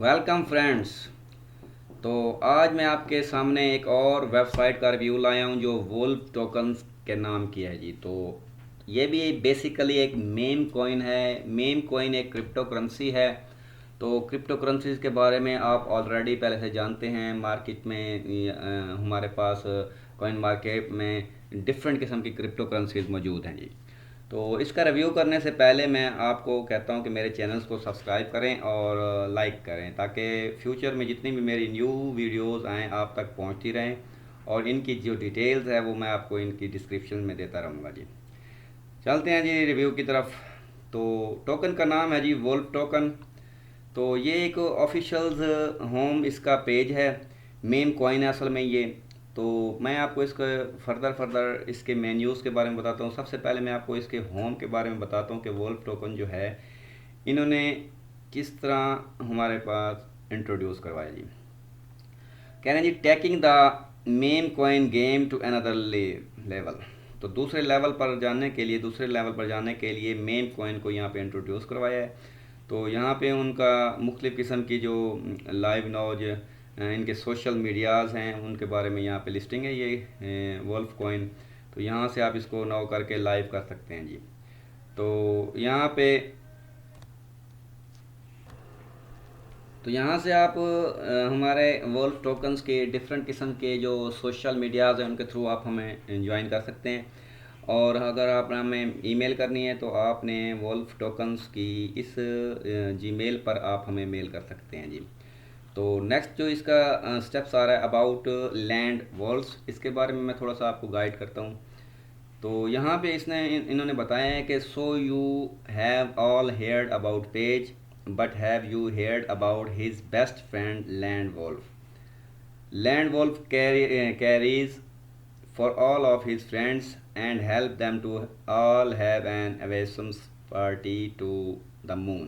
Welcome friends. तो आज मैं आपके सामने एक और वेबसाइट का रिव्यू लाया हूँ जो वोल्फ टोकन्स के नाम की है जी। तो ये भी बेसिकली एक मेम कॉइन है। मेम कॉइन एक क्रिप्टो करेंसी है। तो क्रिप्टो करेंसीज के बारे में आप ऑलरेडी पहले से जानते हैं। मार्केट में हमारे पास कॉइन मार्केट में डिफरेंट किस्म की क्रिप्टो करेंसीज मौजूद हैं जी। तो इसका रिव्यू करने से पहले मैं आपको कहता हूं कि मेरे चैनल्स को सब्सक्राइब करें और लाइक करें ताकि फ्यूचर में जितनी भी मेरी न्यू वीडियोस आएँ आप तक पहुंचती रहें। और इनकी जो डिटेल्स है वो मैं आपको इनकी डिस्क्रिप्शन में देता रहूँगा जी। चलते हैं जी रिव्यू की तरफ। तो टोकन का नाम है जी वोल्फ टोकन। तो ये एक ऑफिशियल्स होम इसका पेज है। मेम कॉइन है असल में ये। तो मैं आपको इसके फर्दर इसके मेन्यूज़ के बारे में बताता हूँ। सबसे पहले मैं आपको इसके होम के बारे में बताता हूँ कि वोल्फ टोकन जो है इन्होंने किस तरह हमारे पास इंट्रोड्यूस करवाया जी। कह रहे हैं जी taking the meme coin game to another level. तो दूसरे लेवल पर जाने के लिए मेम कॉइन को यहाँ पे इंट्रोड्यूस करवाया है। तो यहाँ पे उनका मुख्तलिफ़ किस्म की जो लाइव नॉज इनके सोशल मीडियाज़ हैं उनके बारे में यहाँ पे लिस्टिंग है ये वोल्फ कॉइन। तो यहाँ से आप इसको नाउ करके लाइव कर सकते हैं जी। तो यहाँ पे तो यहाँ से आप हमारे वोल्फ टोकन्स के डिफरेंट किस्म के जो सोशल मीडियाज़ हैं उनके थ्रू आप हमें ज्वाइन कर सकते हैं। और अगर आप हमें ईमेल करनी है तो आपने वोल्फ टोकन्स की इस जीमेल पर आप हमें मेल कर सकते हैं जी। तो नेक्स्ट जो इसका स्टेप्स आ रहा है अबाउट लैंड वॉल्स, इसके बारे में मैं थोड़ा सा आपको गाइड करता हूँ। तो यहाँ पे इन्होंने बताया है कि so you have all heard about Page but have you heard about his best friend Land Wolf. Land Wolf carries for all of his friends and help them to all have an awesome party to the moon.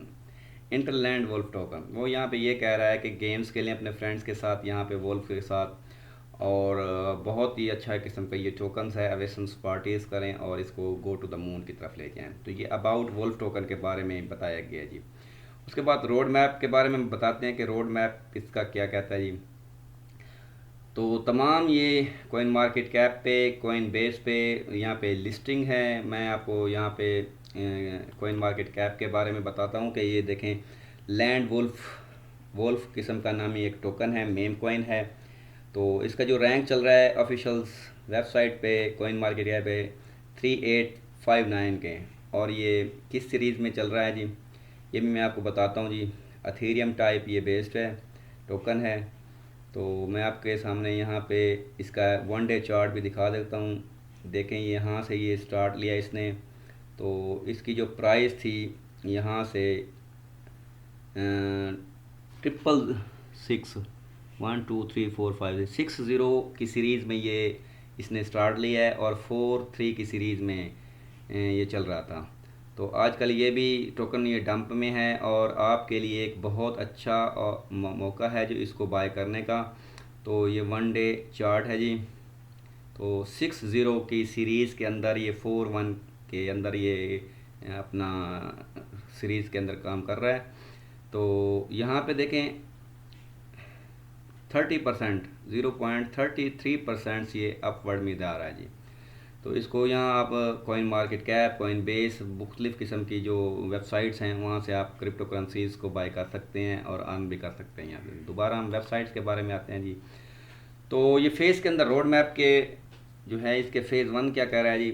Interland Wolf token वो यहाँ पे ये कह रहा है कि games के लिए अपने फ्रेंड्स के साथ यहाँ पे वोल्फ के साथ और बहुत ही अच्छा किस्म का ये टोकन्स है। अवेसन्स पार्टीज़ करें और इसको गो टू द मून की तरफ ले जाएं। तो ये अबाउट वोल्फ टोकन के बारे में बताया गया है जी। उसके बाद रोड मैप के बारे में बताते हैं कि रोड मैप इसका क्या कहता है जी। तो तमाम ये कॉइन मार्केट कैप पे कॉइन बेस पे यहाँ पे लिस्टिंग है। मैं आपको यहाँ पे कॉइन मार्केट कैप के बारे में बताता हूँ कि ये देखें लैंड वुल्फ वुल्फ किस्म का नामी एक टोकन है, मेम कॉइन है। तो इसका जो रैंक चल रहा है ऑफिशियल्स वेबसाइट पे कॉइन मार्केट कैप पे 3859 के। और ये किस सीरीज़ में चल रहा है जी ये भी मैं आपको बताता हूँ जी। अथेरियम टाइप ये बेस्ड है टोकन है। तो मैं आपके सामने यहाँ पे इसका वन डे चार्ट भी दिखा देता हूँ। देखें यहाँ से ये स्टार्ट लिया इसने। तो इसकी जो प्राइस थी यहाँ से 666 की सीरीज़ में ये इसने स्टार्ट लिया है और 43 की सीरीज़ में ये चल रहा था। तो आजकल ये भी टोकन ये डंप में है और आपके लिए एक बहुत अच्छा मौका है जो इसको बाय करने का। तो ये वन डे चार्ट है जी। तो 60 की सीरीज़ के अंदर ये 41 के अंदर ये अपना सीरीज़ के अंदर काम कर रहा है। तो यहाँ पे देखें 30% 0.33% ये अपवर्ड में जा रहा है जी। तो इसको यहाँ आप coin market cap coin base मुख्तलिफ़ किस्म की जो वेबसाइट्स हैं वहाँ से आप क्रिप्टो करेंसीज़ को बाय कर सकते हैं और अर्न भी कर सकते हैं। यहाँ पे दोबारा हम वेबसाइट्स के बारे में आते हैं जी। तो ये फेज़ के अंदर रोड मैप के जो है इसके फ़ेज़ वन क्या कह रहा है जी।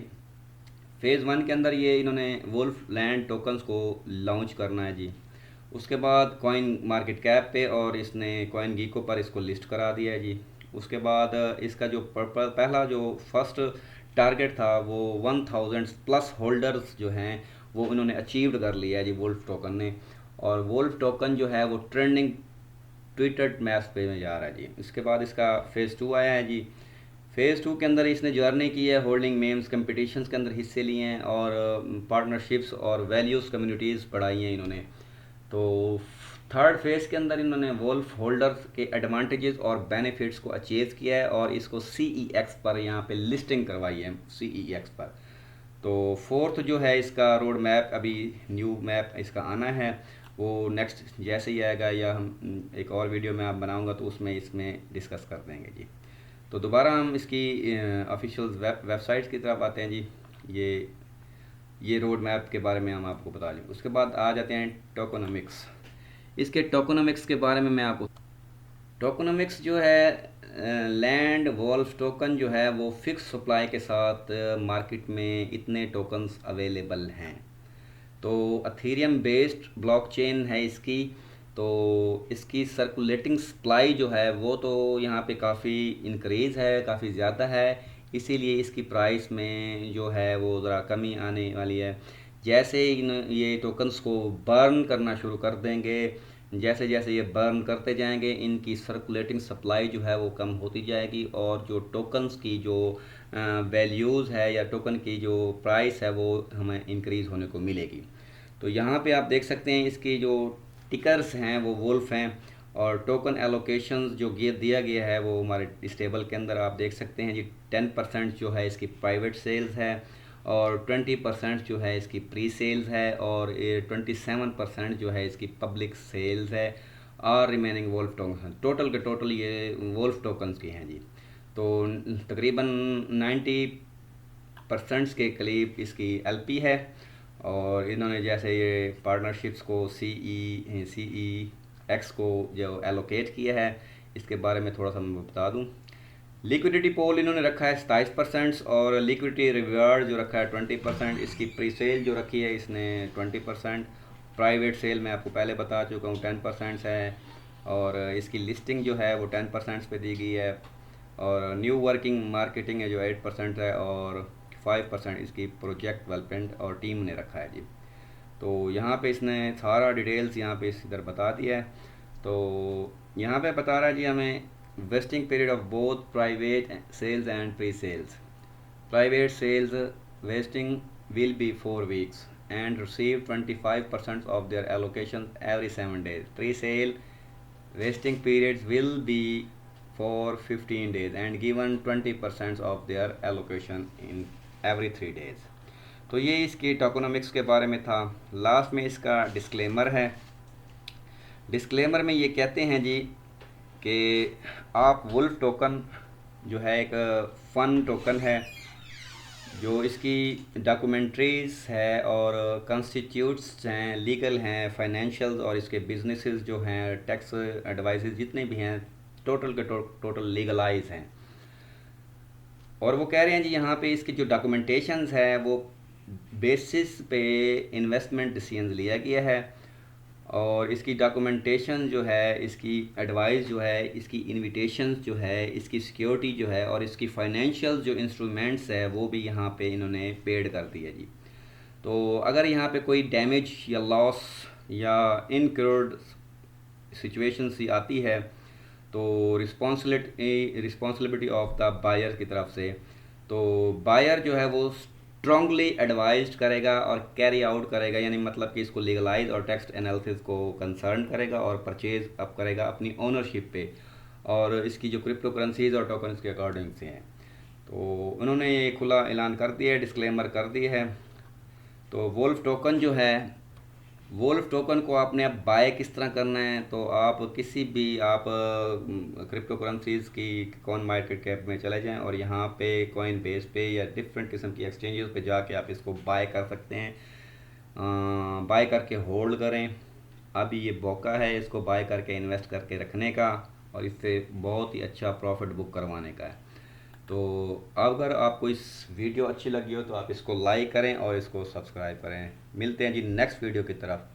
फ़ेज़ वन के अंदर ये इन्होंने वुल्फ लैंड टोकन्स को लॉन्च करना है जी। उसके बाद कॉइन मार्केट कैप पे और इसने कॉइन गीको पर इसको लिस्ट करा दिया है जी। उसके बाद इसका जो पहला जो फर्स्ट टारगेट था वो 1000 प्लस होल्डर्स जो हैं वो इन्होंने अचीव्ड कर लिया है जी वुल्फ टोकन ने। और वुल्फ टोकन जो है वो ट्रेंडिंग ट्विटर मैप्स पे में जा रहा है जी। इसके बाद इसका फ़ेज़ टू आया है जी। फ़ेज़ टू के अंदर इसने जर्नी की है, होल्डिंग मेम्स कंपटीशंस के अंदर हिस्से लिए हैं और पार्टनरशिप्स और वैल्यूज़ कम्युनिटीज़ बढ़ाई हैं इन्होंने। तो थर्ड फेज़ के अंदर इन्होंने वोल्फ होल्डर्स के एडवांटेजेस और बेनिफिट्स को अचीव किया है और इसको CEX पर यहाँ पे लिस्टिंग करवाई है CEX पर। तो फोर्थ जो है इसका रोड मैप अभी न्यू मैप इसका आना है वो नेक्स्ट जैसे ही आएगा या हम एक और वीडियो में आप बनाऊंगा तो उसमें इसमें डिस्कस कर देंगे जी। तो दोबारा हम इसकी ऑफिशियल वेबसाइट्स की तरफ आते हैं जी। ये रोड मैप के बारे में हम आपको बता दें। उसके बाद आ जाते हैं टोकोनॉमिक्स। इसके टोकोनॉमिक्स के बारे में मैं आपको, टोकोनॉमिक्स जो है, लैंड वॉल्फ टोकन जो है वो फिक्स सप्लाई के साथ मार्केट में इतने टोकन्स अवेलेबल हैं। तो अथेरियम बेस्ड ब्लॉकचेन है इसकी। तो इसकी सर्कुलेटिंग सप्लाई जो है वो तो यहाँ पे काफ़ी इंक्रीज़ है, काफ़ी ज़्यादा है, इसीलिए इसकी प्राइस में जो है वो ज़रा कमी आने वाली है। जैसे ये टोकन्स को बर्न करना शुरू कर देंगे, जैसे जैसे ये बर्न करते जाएंगे इनकी सर्कुलेटिंग सप्लाई जो है वो कम होती जाएगी और जो टोकन्स की जो वैल्यूज़ है या टोकन की जो प्राइस है वो हमें इंक्रीज़ होने को मिलेगी। तो यहाँ पे आप देख सकते हैं इसकी जो टिकर्स हैं वो वोल्फ हैं और टोकन एलोकेशंस जो दिया गया है वो हमारे इस टेबल के अंदर आप देख सकते हैं जी। 10% जो है इसकी प्राइवेट सेल्स है और 20% जो है इसकी प्री सेल्स है और 27% जो है इसकी पब्लिक सेल्स है और रिमेनिंग वोल्फ टोकन, टोटल के टोटल ये वोल्फ टोकन्स की हैं जी। तो तकरीबन 90% के करीब इसकी एलपी है और इन्होंने जैसे ये पार्टनरशिप्स को सी ई एक्स को जो एलोकेट किया है इसके बारे में थोड़ा सा मैं बता दूं। लिक्विडिटी पोल इन्होंने रखा है 27% और लिक्विडिटी रिवार्ड जो रखा है 20%। इसकी प्री सेल जो रखी है इसने 20%। प्राइवेट सेल मैं आपको पहले बता चुका हूँ 10% है और इसकी लिस्टिंग जो है वो 10% पे दी गई है और न्यू वर्किंग मार्केटिंग है जो 8% है और 5% इसकी प्रोजेक्ट डेवलपमेंट और टीम ने रखा है जी। तो यहाँ पे इसने सारा डिटेल्स यहाँ पे इधर बता दिया है। तो यहाँ पे बता रहा है जी हमें vesting period of both private sales and pre-sales. Private sales vesting will be 4 weeks and receive 25% of their allocation every 7 days. Pre-sale vesting periods will be for 15 days and given 20% of their allocation in every 3 days. तो ये इसकी tokenomics के बारे में था। Last में इसका disclaimer है। डिस्क्लेमर में ये कहते हैं जी कि आप वुल्फ टोकन जो है एक फ़न टोकन है, जो इसकी डॉक्यूमेंट्रीज है और कॉन्स्टिट्यूट्स हैं, लीगल हैं, फाइनेंशियल और इसके बिजनेसेस जो हैं, टैक्स एडवाइसेस जितने भी हैं टोटल के टोटल लीगलाइज हैं। और वो कह रहे हैं जी यहाँ पे इसकी जो डॉक्यूमेंटेशंस है वो बेसिस पे इन्वेस्टमेंट डिसीजन लिया गया है और इसकी डॉक्यूमेंटेशन जो है, इसकी एडवाइस जो है, इसकी इनविटेशंस जो है, इसकी सिक्योरिटी जो है और इसकी फाइनेंशियल जो इंस्ट्रूमेंट्स है वो भी यहाँ पे इन्होंने पेड कर दी है जी। तो अगर यहाँ पे कोई डैमेज या लॉस या इनक्योर्ड सिचुएशन सी आती है तो रिस्पॉन्सिबिलिटी ऑफ द बायर की तरफ से, तो बायर जो है वो स्ट्रांगली एडवाइज करेगा और कैरी आउट करेगा, यानी मतलब कि इसको लीगलाइज और टैक्स एनालिसिस को कंसर्न करेगा और परचेज अप करेगा अपनी ओनरशिप पे और इसकी जो क्रिप्टो करेंसीज और टोकन्स के अकॉर्डिंग से हैं। तो उन्होंने ये खुला ऐलान कर दिया है, डिस्क्लेमर कर दिया है। तो वोल्फ टोकन जो है, वोल्फ टोकन को आपने अब बाय किस तरह करना है, तो आप किसी भी आप क्रिप्टो करेंसीज की कॉइन मार्केट कैप में चले जाएं और यहाँ पे कॉइन बेस पे या डिफरेंट किस्म की एक्सचेंजेस पे जाके आप इसको बाय कर सकते हैं। बाय करके होल्ड करें, अभी ये मौका है इसको बाय करके इन्वेस्ट करके रखने का और इससे बहुत ही अच्छा प्रॉफिट बुक करवाने का है। तो अगर आपको इस वीडियो अच्छी लगी हो तो आप इसको लाइक करें और इसको सब्सक्राइब करें। मिलते हैं जी नेक्स्ट वीडियो की तरफ।